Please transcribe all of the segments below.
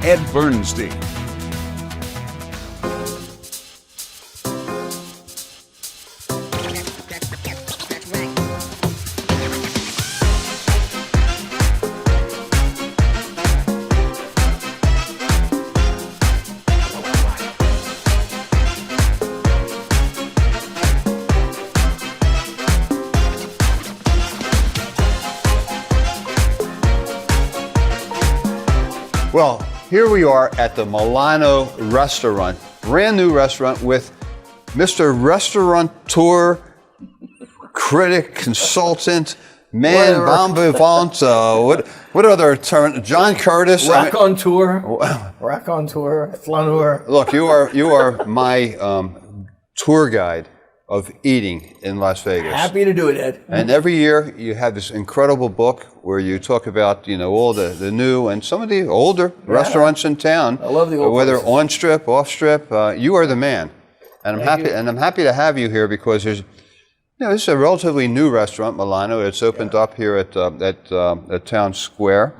Ed Bernstein. Well, here we are at the Milano Restaurant, brand new restaurant with Mr. Restaurateur, critic, consultant, man, bon vivant, what other term? John Curtas. Raconteur, flaneur. Look, you are my tour guide of eating in Las Vegas. Happy to do it, Ed. And every year you have this incredible book where you talk about, all the new and some of the older restaurants in town. I love the old whether places. on strip, off strip. You are the man, and I'm happy to have you here because there's, this is a relatively new restaurant, Milano. It's opened up here at Town Square,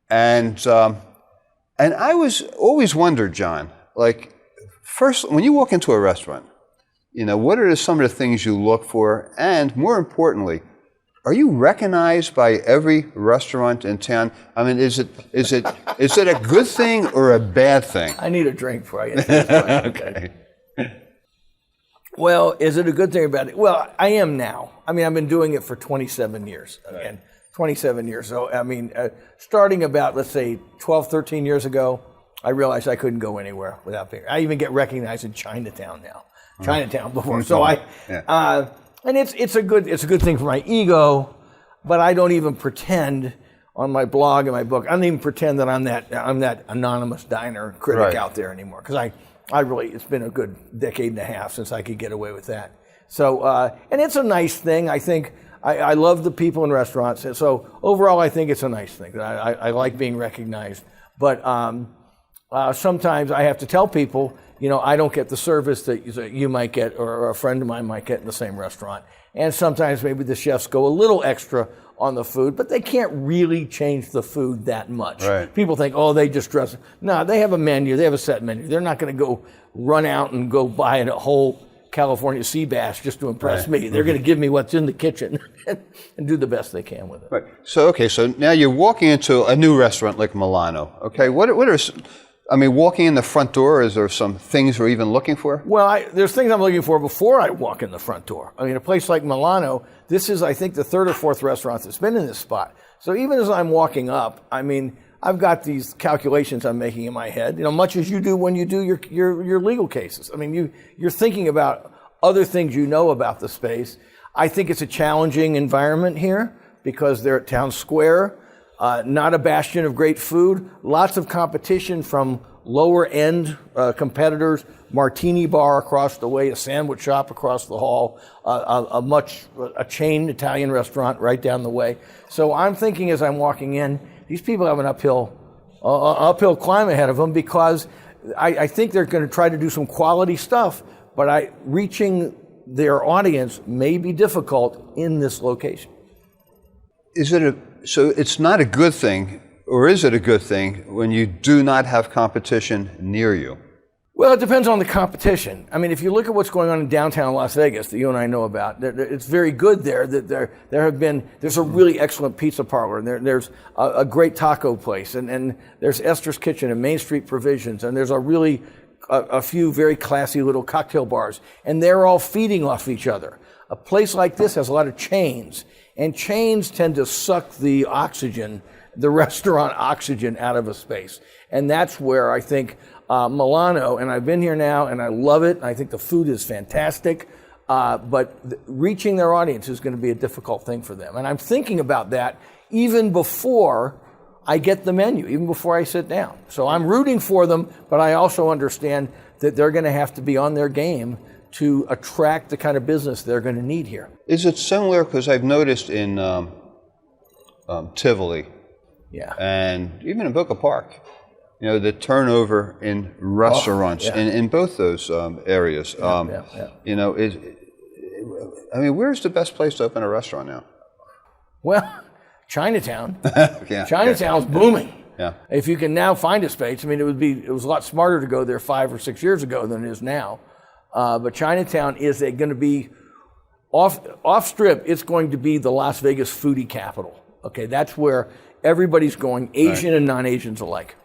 and I always wondered, John, like first when you walk into a restaurant. What are some of the things you look for? And more importantly, are you recognized by every restaurant in town? I mean, is it a good thing or a bad thing? I need a drink before I get this question. Okay. Well, is it a good thing or bad? Well, I am now. I mean, I've been doing it for 27 years. Again, 27 years. So, I mean, starting about, let's say, 12, 13 years ago, I realized I couldn't go anywhere without being. I even get recognized in Chinatown now. Chinatown before, so and it's a good thing for my ego, but I don't even pretend on my blog and my book. I don't even pretend that I'm that anonymous diner critic out there anymore because I really it's been a good decade and a half since I could get away with that. So and it's a nice thing. I think I love the people in restaurants, and so overall I think it's a nice thing. I like being recognized, but sometimes I have to tell people. I don't get the service that you might get or a friend of mine might get in the same restaurant. And sometimes maybe the chefs go a little extra on the food, but they can't really change the food that much. Right. People think, they just dress. No, they have a menu. They have a set menu. They're not going to go run out and go buy a whole California sea bass just to impress me. They're going to give me what's in the kitchen and do the best they can with it. Right. So now you're walking into a new restaurant like Milano. Okay, what are walking in the front door, is there some things you're even looking for? Well, there's things I'm looking for before I walk in the front door. I mean, a place like Milano, this is, I think, the third or fourth restaurant that's been in this spot. So even as I'm walking up, I mean, I've got these calculations I'm making in my head, much as you do when you do your legal cases. I mean, you're thinking about other things about the space. I think it's a challenging environment here because they're at Town Square. Not a bastion of great food. Lots of competition from lower end competitors. Martini bar across the way, a sandwich shop across the hall, a chain Italian restaurant right down the way. So I'm thinking as I'm walking in, these people have an uphill climb ahead of them because I think they're going to try to do some quality stuff, but reaching their audience may be difficult in this location. So it's not a good thing, or is it a good thing when you do not have competition near you? Well, it depends on the competition. I mean, if you look at what's going on in downtown Las Vegas that you and I know about, it's very good there. That there's a really excellent pizza parlor, and there's a great taco place, and there's Esther's Kitchen and Main Street Provisions, and there's a few very classy little cocktail bars, and they're all feeding off each other. A place like this has a lot of chains. And chains tend to suck the restaurant oxygen out of a space. And that's where I think Milano, and I've been here now and I love it. I think the food is fantastic. But reaching their audience is going to be a difficult thing for them. And I'm thinking about that even before I get the menu, even before I sit down. So I'm rooting for them, but I also understand that they're going to have to be on their game to attract the kind of business they're going to need here. Is it similar? Because I've noticed in Tivoli, and even in Boca Park, the turnover in restaurants in both those areas. Where's the best place to open a restaurant now? Well, Chinatown. Chinatown's booming. Yeah. If you can now find a space, I mean, it was a lot smarter to go there 5 or 6 years ago than it is now. But Chinatown is going to be off strip. It's going to be the Las Vegas foodie capital. Okay, that's where everybody's going, Asian and non-Asians alike.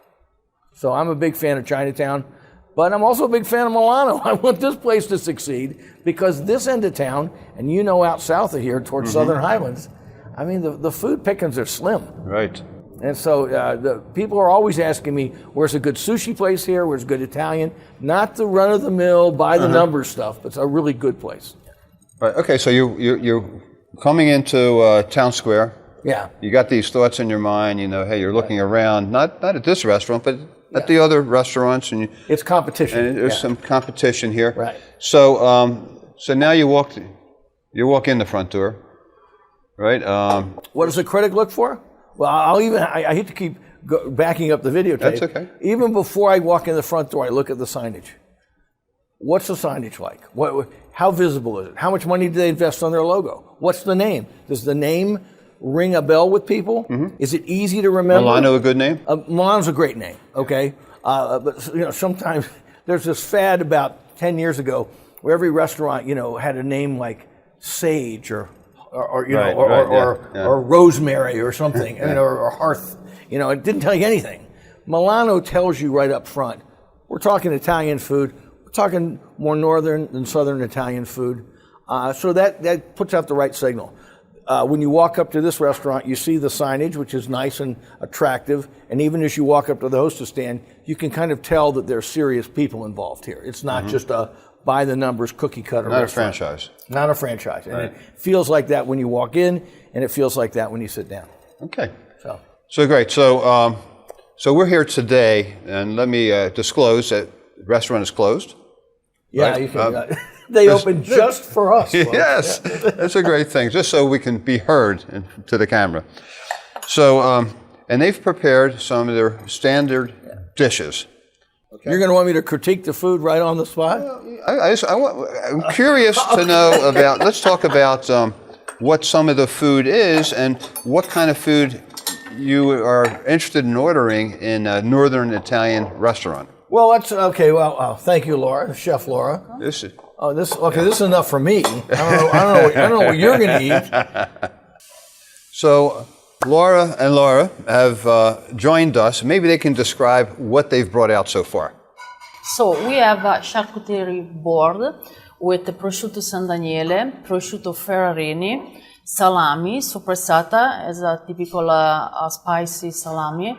So I'm a big fan of Chinatown, but I'm also a big fan of Milano. I want this place to succeed because this end of town, and you know out south of here towards Southern Highlands, I mean, the food pickings are slim. Right. And so the people are always asking me, where's a good sushi place here? Where's good Italian? Not the run-of-the-mill, by-the-numbers stuff, but it's a really good place. Right. Okay, so you're coming into Town Square. Yeah. You got these thoughts in your mind, you know, hey, you're looking around, not at this restaurant, but at the other restaurants. And it's competition. And there's some competition here. Right. So so now you walk in the front door, right? What does the critic look for? Well, I hate to keep backing up the videotape. That's okay. Even before I walk in the front door, I look at the signage. What's the signage like? How visible is it? How much money do they invest on their logo? What's the name? Does the name ring a bell with people? Mm-hmm. Is it easy to remember? Milano a good name? Milano's a great name, okay? But you know, sometimes there's this fad about 10 years ago where every restaurant, you know, had a name like Sage or Rosemary or something, yeah. or Hearth. You know, it didn't tell you anything. Milano tells you right up front. We're talking Italian food. We're talking more northern than southern Italian food. So that puts out the right signal. When you walk up to this restaurant, you see the signage, which is nice and attractive. And even as you walk up to the hostess stand, you can kind of tell that there's serious people involved here. It's not just a by-the-numbers cookie-cutter restaurant. Not a franchise. Not a franchise. And it feels like that when you walk in, and it feels like that when you sit down. Okay. So great. So we're here today, and let me disclose that the restaurant is closed. Yeah, right? You can. They opened just for us. Yes, that's a great thing, just so we can be heard to the camera. So, and they've prepared some of their standard dishes. Okay. You're going to want me to critique the food right on the spot? I'm curious to know about, let's talk about what some of the food is and what kind of food you are interested in ordering in a northern Italian restaurant. Well, that's okay. Well, thank you, Laura, Chef Laura. This is this is enough for me. I don't know what you're going to eat. So, Laura and Laura have joined us. Maybe they can describe what they've brought out so far. So we have a charcuterie board with the prosciutto San Daniele, prosciutto Ferrarini, salami, sopressata as a typical spicy salami,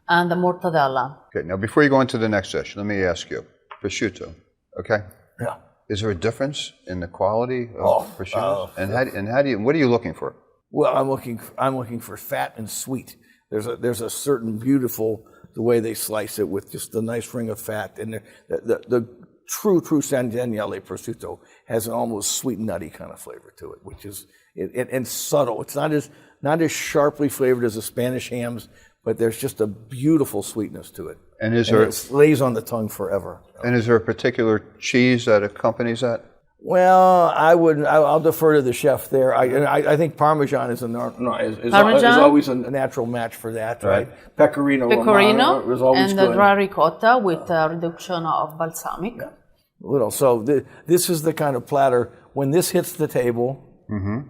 and the mortadella. Okay, now before you go into the next dish, let me ask you, prosciutto, okay? Yeah. Is there a difference in the quality of prosciutto? What are you looking for? Well, I'm looking for fat and sweet. There's a certain beautiful, the way they slice it with just the nice ring of fat, and the true San Daniele prosciutto has an almost sweet nutty kind of flavor to it, which is and subtle. It's not as sharply flavored as the Spanish hams, but there's just a beautiful sweetness to it. And it lays on the tongue forever. And is there a particular cheese that accompanies that? Well, I'll defer to the chef there. I think Parmesan is always a natural match for that, right? Pecorino Romano is always and good. the dry ricotta with a reduction of balsamic. Yeah. A little. So this is the kind of platter, when this hits the table,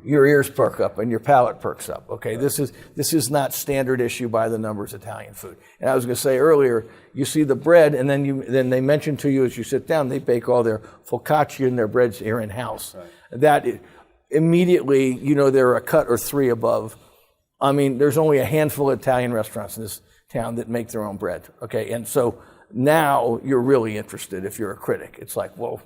your ears perk up and your palate perks up. Okay, this is not standard issue by the numbers Italian food. And I was going to say earlier, you see the bread, and then they mention to you as you sit down, they bake all their focaccia and their breads here in house. Right. That immediately, you know, they're a cut or three above. I mean, there's only a handful of Italian restaurants in this town that make their own bread. Okay, and so now you're really interested if you're a critic. It's like, whoa,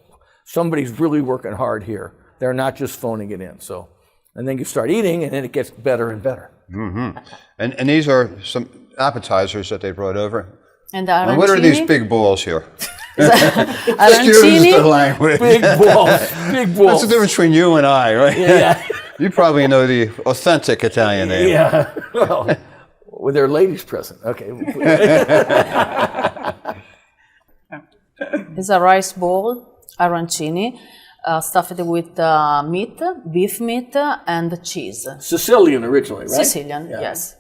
somebody's really working hard here. They're not just phoning it in. So, and then you start eating, and then it gets better and better. Mm-hmm. And these are some appetizers that they brought over. And the arancini. And what are these big balls here? Arancini. The language. Big balls. Big balls. That's the difference between you and I, right? Yeah. You probably know the authentic Italian name. Yeah. Well, with their ladies present. Okay. It's a rice bowl, arancini. Stuffed with meat, beef meat, and cheese. Sicilian originally, right? Sicilian, yeah. Yes.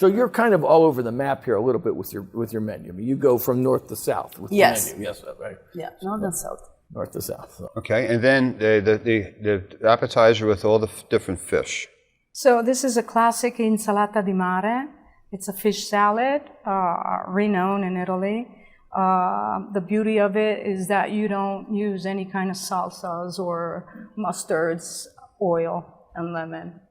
So you're kind of all over the map here a little bit with your menu. I mean, you go from north to south with Yes. the menu. Yes, right. Yeah, north and south. North to south. So. Okay, and then the appetizer with all the different fish. So this is a classic insalata di mare. It's a fish salad, renowned in Italy. The beauty of it is that you don't use any kind of salsas or mustards, oil, and lemon.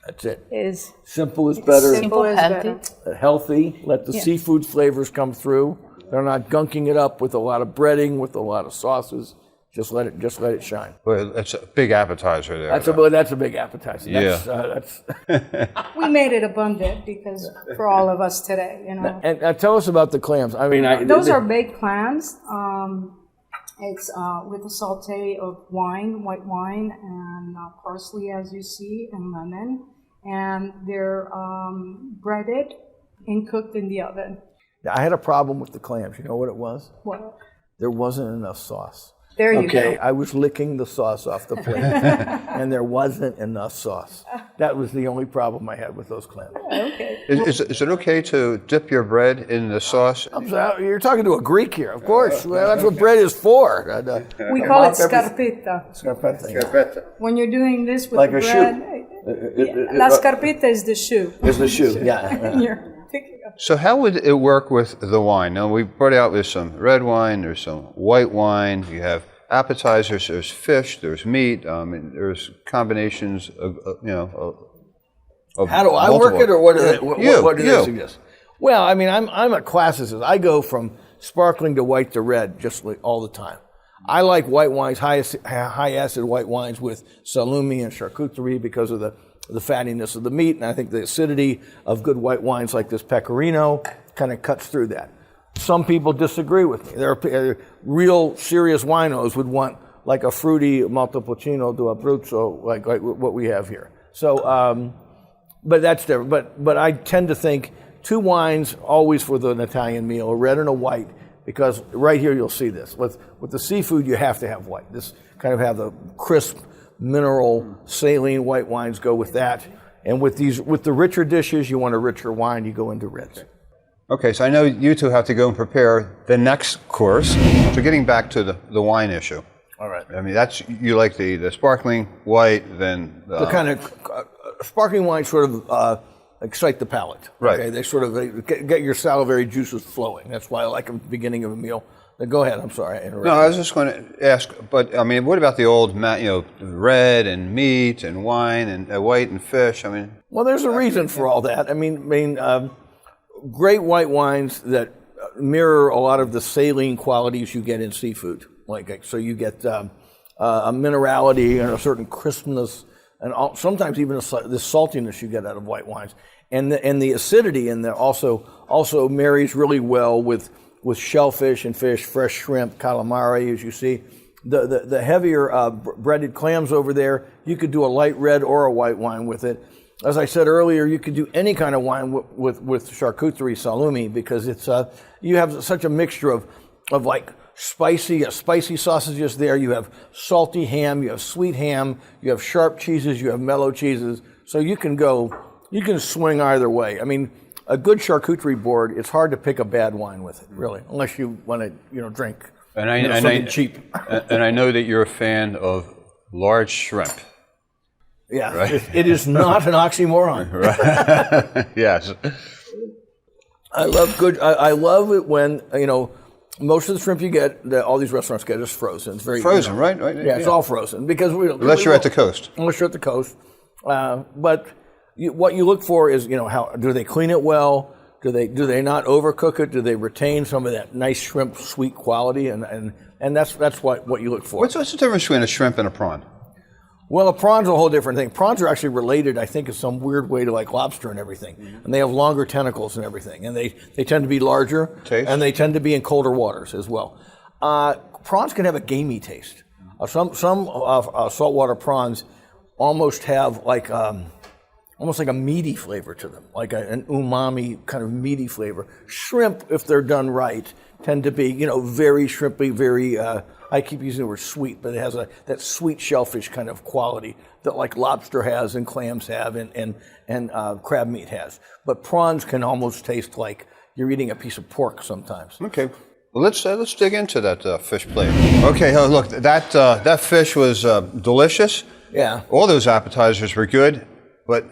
That's it. Is Simple is better. simple is healthy. better. Healthy. Let the seafood flavors come through. They're not gunking it up with a lot of breading, with a lot of sauces. Just let it shine. Well, that's a big appetizer there. That's a big appetizer. That's, We made it abundant because for all of us today, you know. And tell us about the clams. I mean, Those are baked clams. It's with a saute of wine, white wine, and parsley, as you see, and lemon. And they're breaded and cooked in the oven. I had a problem with the clams. You know what it was? What? There wasn't enough sauce. There you go. I was licking the sauce off the plate, and there wasn't enough sauce. That was the only problem I had with those clams. Okay. Is it okay to dip your bread in the sauce? I'm sorry, you're talking to a Greek here, of course. Well, that's what bread is for. We call it scarpetta. Scarpetta. When you're doing this with Like the a bread, la scarpetta is the shoe. It's the shoe, yeah. You're picking up. So how would it work with the wine? Now, we brought out with some red wine, there's some white wine, you have appetizers, there's fish, there's meat, and there's combinations of of How do I multiple. work it, or what do they You. suggest? Well, I mean, I'm a classicist. I go from sparkling to white to red just like all the time. I like white wines, high acid white wines with salumi and charcuterie because of the fattiness of the meat, and I think the acidity of good white wines like this Pecorino kind of cuts through that. Some people disagree with me. There are real serious winos would want like a fruity Montepulciano d'Abruzzo, like what we have here. So, but that's different. But I tend to think two wines always for an Italian meal, a red and a white, because right here you'll see this. With the seafood, you have to have white. This kind of have the crisp, mineral, saline white wines go with that. And with the richer dishes, you want a richer wine, you go into reds. Okay, so I know you two have to go and prepare the next course. So getting back to the wine issue. All right. I mean, you like the sparkling white, then The kind of sparkling wine sort of excite the palate. Right. Okay, they get your salivary juices flowing. That's why I like them at the beginning of a meal. Now, go ahead. I'm sorry, I interrupted. No, I was just going to ask, but I mean, what about the old, red and meat and wine and white and fish? I mean, Well, there's a reason for all that. I mean, great white wines that mirror a lot of the saline qualities you get in seafood. So you get a minerality and a certain crispness, and sometimes even the saltiness you get out of white wines, and the acidity in there also marries really well with shellfish and fish, fresh shrimp, calamari, as you see. The heavier breaded clams over there, you could do a light red or a white wine with it. As I said earlier, you could do any kind of wine with charcuterie salumi because it's you have such a mixture of like spicy sausages there. You have salty ham, you have sweet ham, you have sharp cheeses, you have mellow cheeses. So you can swing either way. I mean, a good charcuterie board, it's hard to pick a bad wine with it, really, unless you want to drink something cheap. And I know that you're a fan of large shrimp. Yeah, Right. it is not an oxymoron. Right. Yes. I love it when most of the shrimp you get that all these restaurants get is frozen. It's very Frozen, right? Yeah, it's all frozen because Unless you're at the coast. Unless you're at the coast, but what you look for is how do they clean it well? Do they not overcook it? Do they retain some of that nice shrimp sweet quality? And that's what you look for. What's the difference between a shrimp and a prawn? Well, a prawn's a whole different thing. Prawns are actually related, I think, in some weird way to like lobster and everything. Mm-hmm. And they have longer tentacles and everything. And they tend to be larger. Taste? And they tend to be in colder waters as well. Prawns can have a gamey taste. Some saltwater prawns almost have like almost like a meaty flavor to them, like an umami kind of meaty flavor. Shrimp, if they're done right, tend to be, very shrimpy, very, I keep using the word sweet, but it has that sweet shellfish kind of quality that like lobster has and clams have and crab meat has. But prawns can almost taste like you're eating a piece of pork sometimes. Okay. Well, let's dig into that fish plate. Okay, look, that fish was delicious. Yeah. All those appetizers were good, but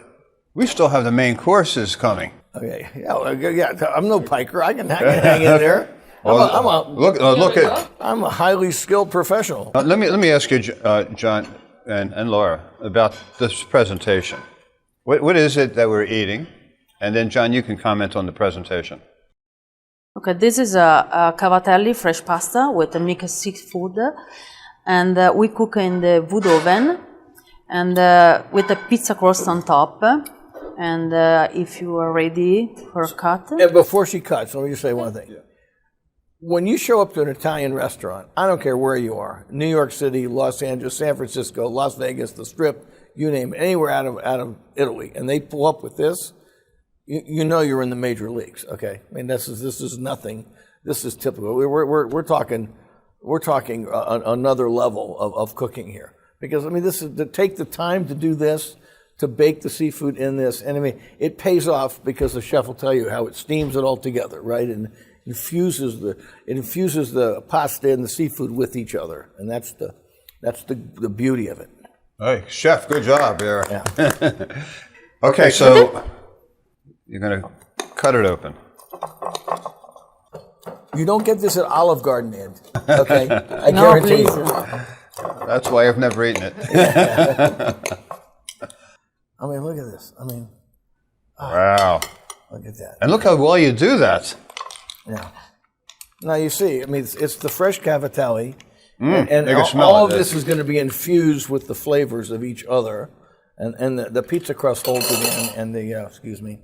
we still have the main courses coming. Okay. Yeah. I'm no piker. I can hang in there. I'm a highly skilled professional. Let me ask you, John and Laura, about this presentation. What is it that we're eating? And then, John, you can comment on the presentation. Okay, this is a cavatelli fresh pasta with a mixed seafood, and we cook in the wood oven, and with a pizza crust on top. And if you are ready for a cut. And before she cuts, let me just say one thing. When you show up to an Italian restaurant, I don't care where you are, New York City, Los Angeles, San Francisco, Las Vegas, the Strip, you name it, anywhere out of Italy, and they pull up with this, you know you're in the major leagues. Okay, I mean this is nothing. This is typical. We're talking another level of cooking here, because I mean this is to take the time to do this, to bake the seafood in this, and I mean it pays off because the chef will tell you how it steams it all together, right, and infuses the pasta and the seafood with each other, and that's the beauty of it. Hey, chef, good job here. Yeah. Okay, so you're going to cut it open. You don't get this at Olive Garden, Ed. Okay, I No, guarantee please. you. That's why I've never eaten it. I mean, look at this. I mean, Wow. look at that. And look how well you do that. Yeah. Now you see, I mean, it's the fresh cavatelli, I and can smell all it. of this is going to be infused with the flavors of each other, and the pizza crust holds it in, and the excuse me.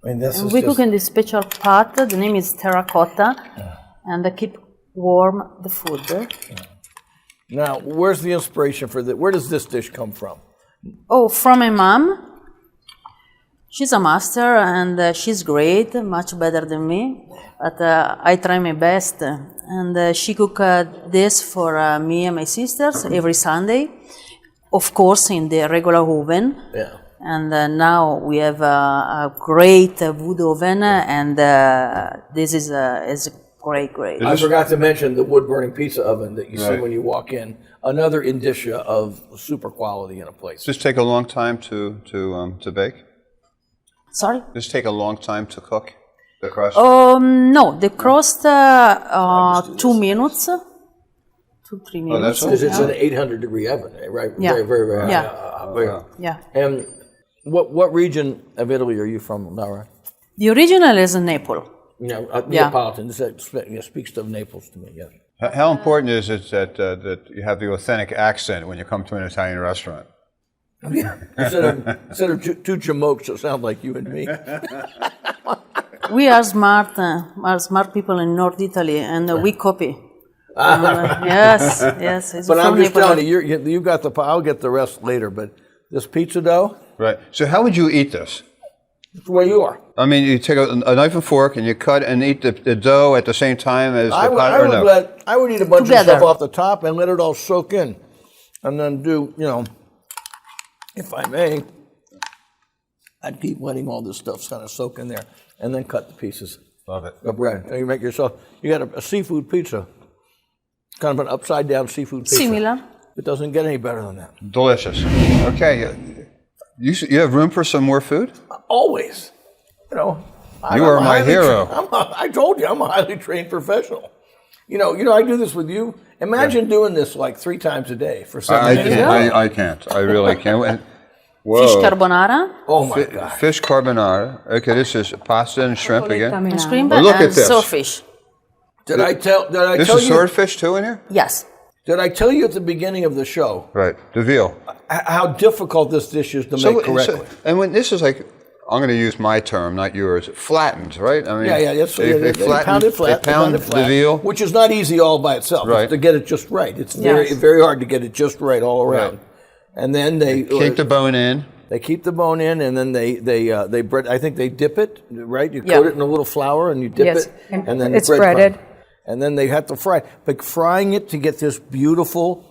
I mean, this And is we just, cook in this special pot. The name is terracotta, and they keep warm the food. Now, where's the inspiration for that? Where does this dish come from? Oh, from my mom. She's a master, and she's great, much better than me. But I try my best. And she cook this for me and my sisters every Sunday, of course, in the regular oven. Yeah. And now we have a great wood oven, and this is great. I forgot to mention the wood-burning pizza oven that you see when you walk in. Another indicia of super quality in a place. Does this take a long time to bake? Sorry? Does this take a long time to cook, the crust? No, the crust 2 minutes, 2-3 minutes. that's all? Because it's an 800-degree oven, right? Yeah. Very. Yeah. And what region of Italy are you from, Laura? The original is Naples. Yeah, Yeah. Neapolitan. This speaks of Naples to me. Yeah. How important is it that you have the authentic accent when you come to an Italian restaurant? Instead of two jamokes that sound like you and me. We are smart people in North Italy, and we copy. Yes. It's But from I'm just Naples. telling you, you got I'll get the rest later. But this pizza dough, Right. So how would you eat this? it's where you are. I mean, you take a knife and fork and you cut and eat the dough at the same time as the pot, or no? I would eat a bunch Together. of stuff off the top and let it all soak in, and then do if I may, I'd keep letting all this stuff kind of soak in there, and then cut the pieces Love it. of bread. And you make yourself. You got a seafood pizza, kind of an upside down seafood pizza. Similar. It doesn't get any better than that. Delicious. Okay. You have room for some more food? Always, You are my hero. I told you, I'm a highly trained professional. I do this with you. Imagine doing this like 3 times a day for 7 days. I can't. I really can't. Whoa. Fish carbonara, Oh my God! Fish carbonara. Okay, this is pasta and shrimp again. and shrimp, Oh, look at and this. swordfish. Did I tell This you? is swordfish too in here? Yes. Did I tell you at the beginning of the show Right. The veal. how difficult this dish is to make correctly? And when this is like, I'm going to use my term, not yours, flattened, right? I mean, They pound it flat. They pound the veal. which is not easy all by itself. Right. It's to get it just right. It's Yes. very hard to get it just right all around. and then they keep the bone in. They keep the bone in, and then they bread. I think they dip it, right? You coat it in a little flour, and you dip it, and then it's breaded. And then they have to fry it. But frying it to get this beautiful,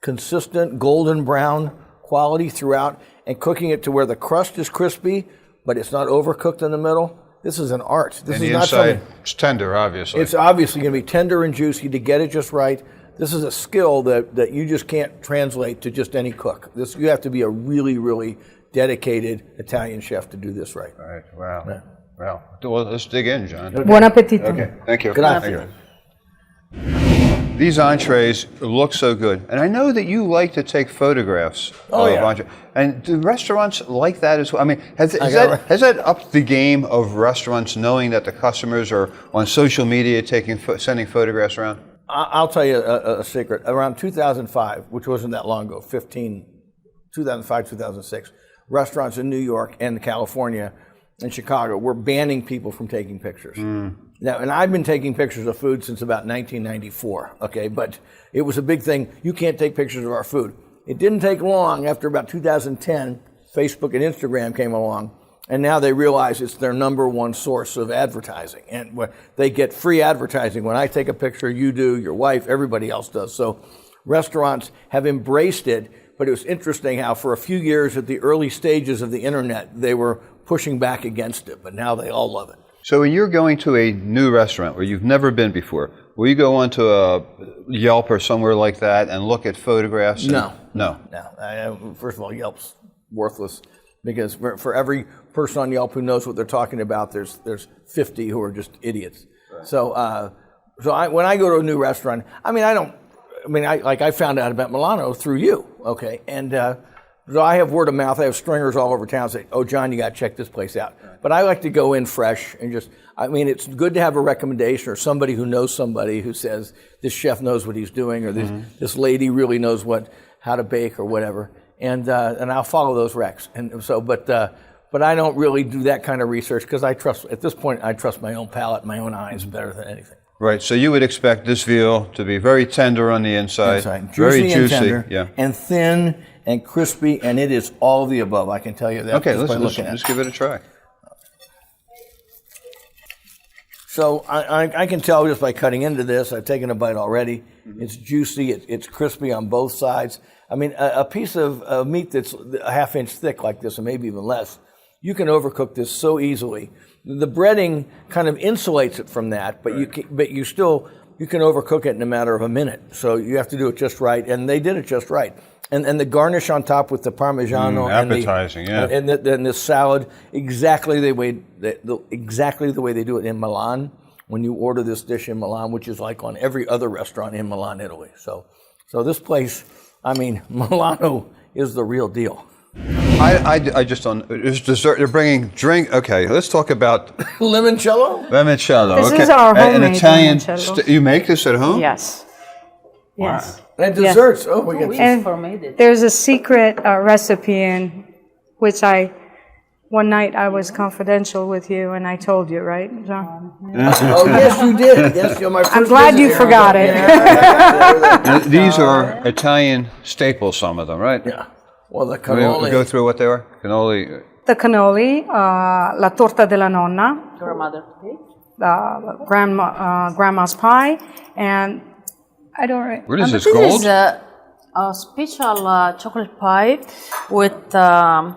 consistent golden brown quality throughout, and cooking it to where the crust is crispy, but it's not overcooked in the middle. This is an art. This And is the not inside, something. it's tender, obviously. It's obviously going to be tender and juicy to get it just right. This is a skill that you just can't translate to just any cook. You have to be a really, really dedicated Italian chef to do this right. All right. Wow. Yeah. Wow. Well, let's dig in, John. Buon appetito. Okay. Thank you. Good night. Thank you. These entrees look so good, and I know that you like to take photographs of entrees. And do restaurants like that as well? I mean, has that upped the game of restaurants, knowing that the customers are on social media sending photographs around? I'll tell you a secret. Around 2005, which wasn't that long ago, 2005, 2006, restaurants in New York and California and Chicago were banning people from taking pictures. Now, and I've been taking pictures of food since about 1994, okay? But it was a big thing. You can't take pictures of our food. It didn't take long after about 2010, Facebook and Instagram came along, and now they realize it's their number one source of advertising. And they get free advertising. When I take a picture, you do, your wife, everybody else does. So restaurants have embraced it, but it was interesting how for a few years at the early stages of the internet, they were pushing back against it, but now they all love it. So when you're going to a new restaurant where you've never been before, will you go onto a Yelp or somewhere like that and look at photographs? No. No. First of all, Yelp's worthless because for every person on Yelp who knows what they're talking about, there's 50 who are just idiots. Right. So when I go to a new restaurant, I found out about Milano through you, okay, and so I have word of mouth. I have stringers all over town say, "Oh, John, you got to check this place out." But I like to go in fresh and it's good to have a recommendation or somebody who knows somebody who says this chef knows what he's doing or this lady really knows how to bake or whatever, and I'll follow those recs. And so, but I don't really do that kind of research because at this point I trust my own palate, my own eyes better than anything. Right, so you would expect this veal to be very tender on the inside, very juicy, and tender, and thin and crispy, and it is all of the above. I can tell you that. Okay, let's give it a try. So I can tell just by cutting into this. I've taken a bite already. It's juicy. It's crispy on both sides. I mean, a piece of meat that's a half-inch thick like this, or maybe even less, you can overcook this so easily. The breading kind of insulates it from that, but you can overcook it in a matter of a minute. So you have to do it just right, and they did it just right. And the garnish on top with the Parmigiano, appetizing, and the salad, exactly the way they do it in Milan. When you order this dish in Milan, which is like on every other restaurant in Milan, Italy. So this place, Milano is the real deal. I just don't. It's dessert. They're bringing drink. Okay, let's talk about limoncello. Limoncello. This is our homemade an Italian. limoncello. You make this at home? Yes. Wow. Yes. And desserts. Yes. Oh, we get. And there's a secret recipe in which one night I was confidential with you and I told you, right, John? Oh, yes, you did. Yes, you're my first I'm glad you visitor. forgot it. Now, these are Italian staples, some of them, right? Yeah. Well, the cannoli. We go through what they are? Cannoli. The cannoli, la torta della nonna, grandmother. grandma's pie, and I don't. What is this, This gold? is a special chocolate pie with a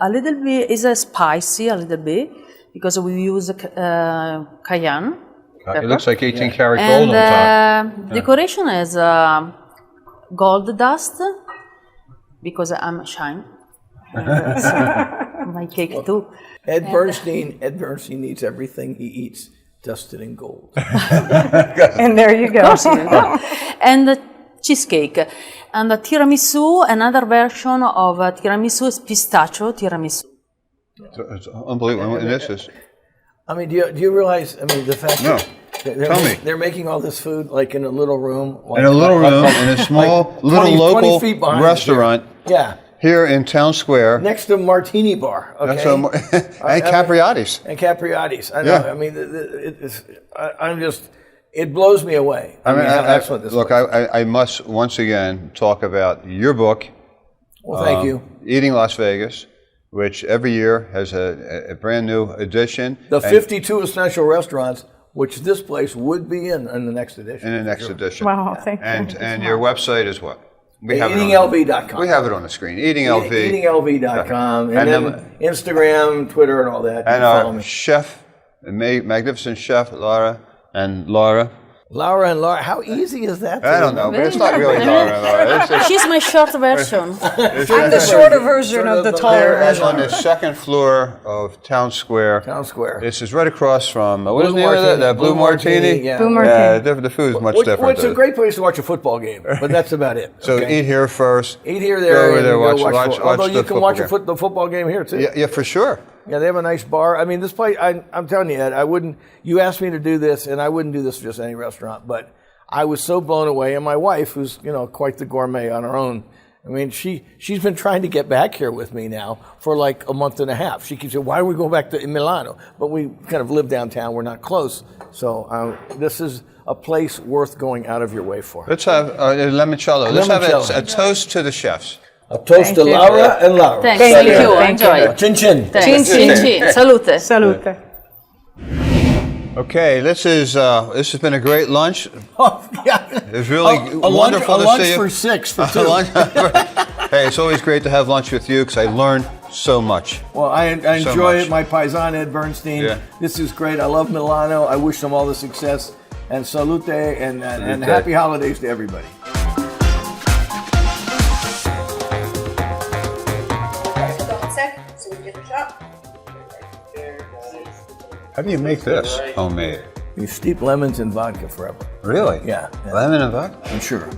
little bit, is spicy a little bit because we use cayenne. It looks like 18 karat gold on top. And decoration is gold dust because I'm shine. My cake too. Ed Bernstein eats everything he eats dusted in gold. And there you go. And the cheesecake. And the tiramisu, another version of tiramisu is pistachio tiramisu. It's unbelievable. And this is. Do you realize? The fact that they're making all this food like in a little room, in a small little local restaurant. Yeah. Here in Town Square, next to Martini Bar, okay, and Capriati's. I know. It blows me away. How excellent this look, was. I must once again talk about your book Well, thank you. Eating Las Vegas, which every year has a brand new edition. The 52 essential restaurants, which this place would be in the next edition. In the next edition. Wow, thank you. And your website is what? We have EatingLV.com. We have it on the screen. EatingLV. EatingLV.com. And then Instagram, Twitter, and all that. And follow our me. chef, magnificent chef, Laura. Laura, how easy is that? I don't know, but it's not really Laura. She's my short version. I'm the shorter version of the taller version. On the second floor of Town Square. Town Square. This is right across from, what is the name of that? That Blue Martini? Yeah. Blue Martini. Yeah, the food is much Which different. it's a great place to watch a football game, but that's about it. So okay? eat here first. Eat here, Go there, over and there, go watch football. Although the you can watch football game. the football game here too. Yeah, for sure. Yeah, they have a nice bar. I mean, this place. I'm telling you, Ed, I wouldn't. You asked me to do this, and I wouldn't do this for just any restaurant. But I was so blown away, and my wife, who's quite the gourmet on her own. I mean, she's been trying to get back here with me now for like a month and a half. She keeps saying, "Why don't we go back to Milano?" But we kind of live downtown. We're not close, so this is a place worth going out of your way for. Let's have limoncello. Let's have a toast to the chefs. A toast to Laura and Laura. Thank you. Thank you. Enjoy. Chin chin. Thanks. Chin, Chin. Salute. Salute. Okay, this has been a great lunch. Oh, yeah. It's really wonderful to see you. For six for two. Hey, it's always great to have lunch with you because I learned so much. Well, I enjoy much. it. My paisan Ed Bernstein. Yeah. This is great. I love Milano. I wish them all the success and salute and happy holidays to everybody. How do you make this homemade? You steep lemons in vodka forever. Really? Yeah. Lemon and vodka? And sugar.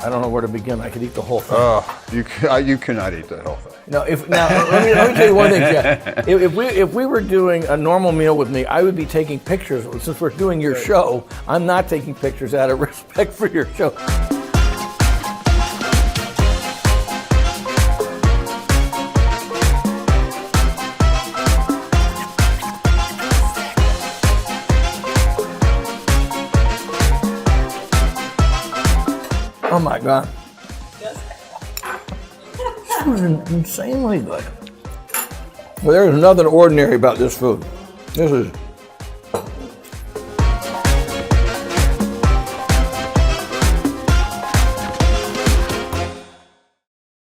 I don't know where to begin. I could eat the whole thing. Oh, you cannot eat that whole thing. No, let me tell you one thing, Jeff. If we were doing a normal meal with me, I would be taking pictures. Since we're doing your show, I'm not taking pictures out of respect for your show. Oh my God. This was insanely good. Well, there's nothing ordinary about this food. This is